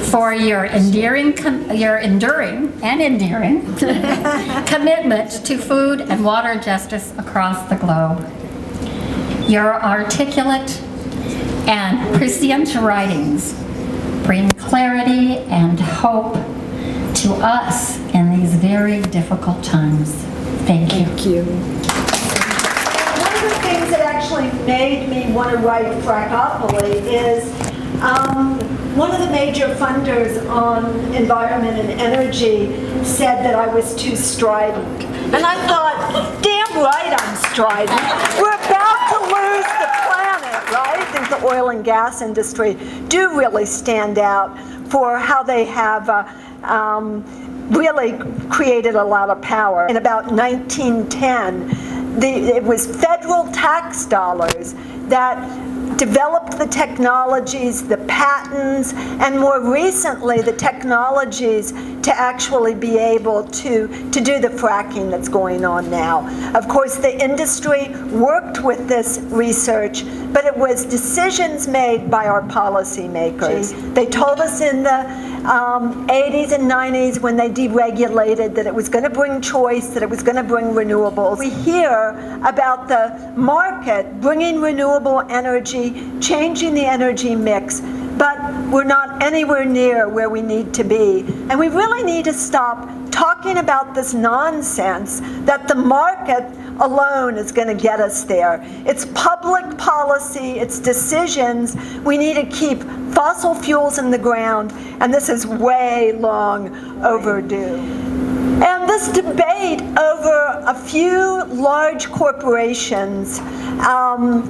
for your enduring and endearing commitment to food and water justice across the globe. Your articulate and prescient writings bring clarity and hope to us in these very difficult times. Thank you. Thank you. One of the things that actually made me want to write Frackopoly is one of the major funders on environment and energy said that I was too strident. And I thought, damn right I'm strident. We're about to lose the planet, right? I think the oil and gas industry do really stand out for how they have really created a lot of power. In about 1910, it was federal tax dollars that developed the technologies, the patents, and more recently the technologies to actually be able to do the fracking that's going on now. Of course, the industry worked with this research, but it was decisions made by our policymakers. They told us in the 80s and 90s when they deregulated that it was going to bring choice, that it was going to bring renewables. We hear about the market bringing renewable energy, changing the energy mix, but we're not anywhere near where we need to be. And we really need to stop talking about this nonsense that the market alone is going to get us there. It's public policy, it's decisions. We need to keep fossil fuels in the ground, and this is way long overdue. And this debate over a few large corporations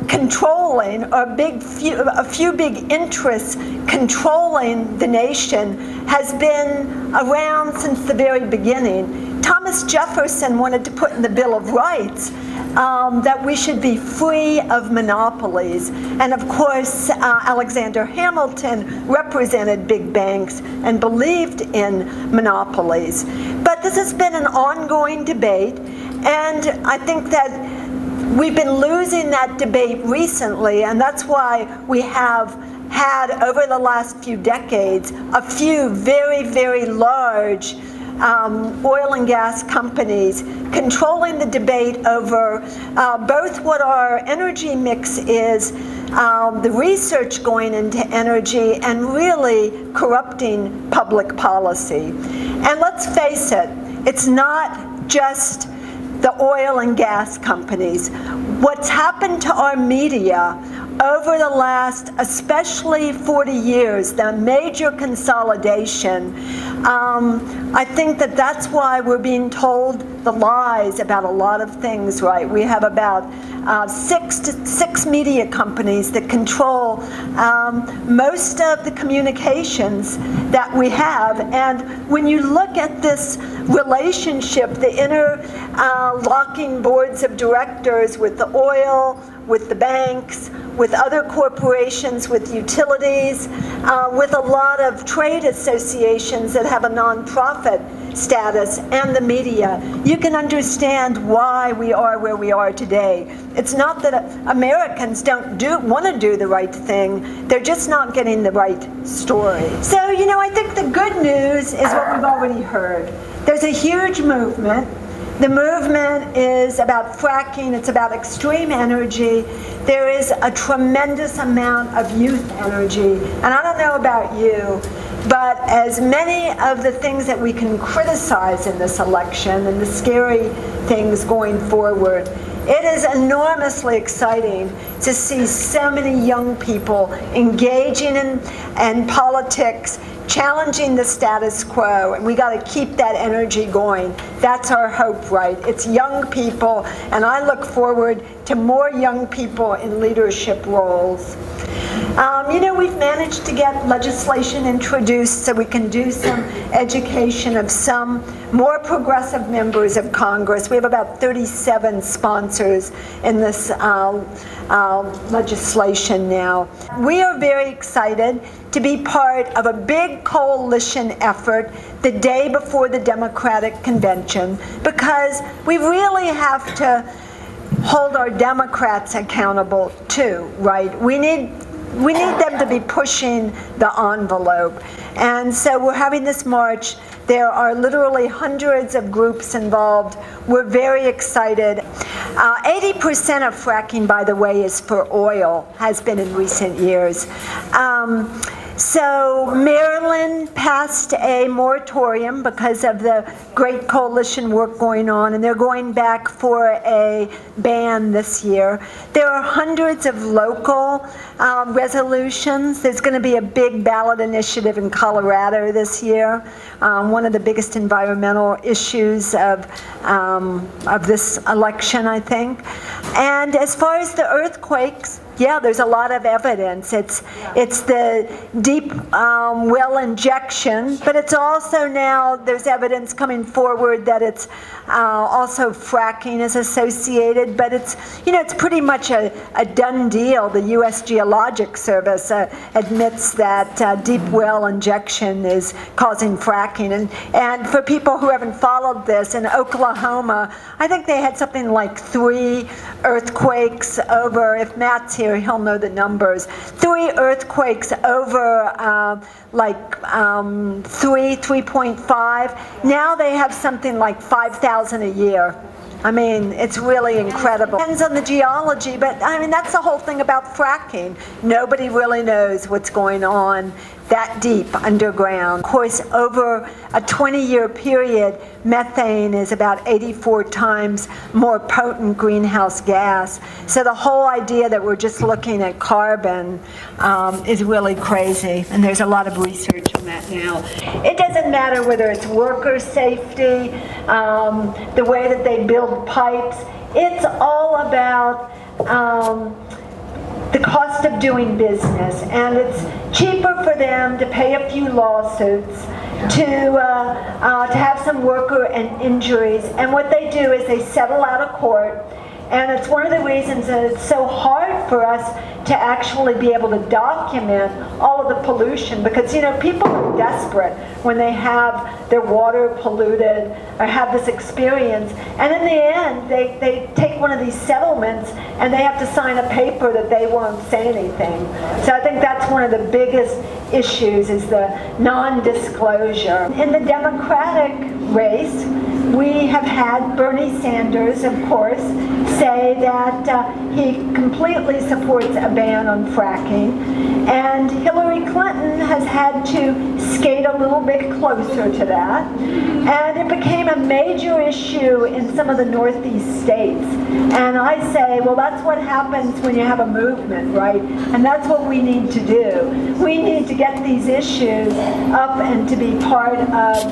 controlling, or a few big interests controlling the nation has been around since the very beginning. Thomas Jefferson wanted to put in the Bill of Rights that we should be free of monopolies. And of course, Alexander Hamilton represented big banks and believed in monopolies. But this has been an ongoing debate, and I think that we've been losing that debate recently, and that's why we have had, over the last few decades, a few very, very large oil and gas companies controlling the debate over both what our energy mix is, the research going into energy, and really corrupting public policy. And let's face it, it's not just the oil and gas companies. What's happened to our media over the last, especially 40 years, the major consolidation, I think that that's why we're being told the lies about a lot of things, right? We have about six media companies that control most of the communications that we have. And when you look at this relationship, the interlocking boards of directors with the oil, with the banks, with other corporations, with utilities, with a lot of trade associations that have a nonprofit status, and the media, you can understand why we are where we are today. It's not that Americans don't want to do the right thing, they're just not getting the right story. So, I think the good news is what we've already heard. There's a huge movement. The movement is about fracking, it's about extreme energy. There is a tremendous amount of youth energy. And I don't know about you, but as many of the things that we can criticize in this election and the scary things going forward, it is enormously exciting to see so many young people engaging in politics, challenging the status quo, and we got to keep that energy going. That's our hope, right? It's young people, and I look forward to more young people in leadership roles. We've managed to get legislation introduced so we can do some education of some more progressive members of Congress. We have about 37 sponsors in this legislation now. We are very excited to be part of a big coalition effort the day before the Democratic Convention, because we really have to hold our Democrats accountable too, right? We need we need them to be pushing the envelope. And so we're having this march. There are literally hundreds of groups involved. We're very excited. 80% of fracking, by the way, is for oil, has been in recent years. So Maryland passed a moratorium because of the great coalition work going on, and they're going back for a ban this year. There are hundreds of local resolutions. There's going to be a big ballot initiative in Colorado this year, one of the biggest environmental issues of this election, I think. And as far as the earthquakes, yeah, there's a lot of evidence. It's the deep well injection, but it's also now there's evidence coming forward that it's also fracking is associated. But it's it's pretty much a done deal. The U.S. Geologic Service admits that deep well injection is causing fracking. And for people who haven't followed this, in Oklahoma, I think they had something like 3 earthquakes over. If Matt's here, he'll know the numbers. 3 earthquakes over 3.5. Now they have something like 5,000 a year. I mean, it's really incredible. Depends on the geology, but I mean, that's the whole thing about fracking. Nobody really knows what's going on that deep underground. Of course, over a 20-year period, methane is about 84 times more potent greenhouse gas. So the whole idea that we're just looking at carbon is really crazy, and there's a lot of research on that now. It doesn't matter whether it's worker safety, the way that they build pipes. It's all about the cost of doing business, and it's cheaper for them to pay a few lawsuits to have some worker and injuries. And what they do is they settle out of court, and it's one of the reasons that it's so hard for us to actually be able to document all of the pollution, because people are desperate when they have their water polluted or have this experience, and in the end they take one of these settlements and they have to sign a paper that they won't say anything. So I think that's one of the biggest issues, is the non-disclosure. In the Democratic race, we have had Bernie Sanders, of course, say that he completely supports a ban on fracking, and Hillary Clinton has had to skate a little bit closer to that, and it became a major issue in some of the Northeast states. And I say, well, that's what happens when you have a movement, right? And that's what we need to do. We need to get these issues up and to be part of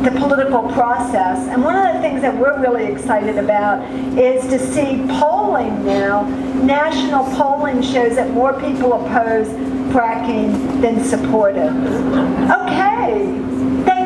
the political process. And one of the things that we're really excited about is to see polling now. National polling shows that more people oppose fracking than support it. Okay, thank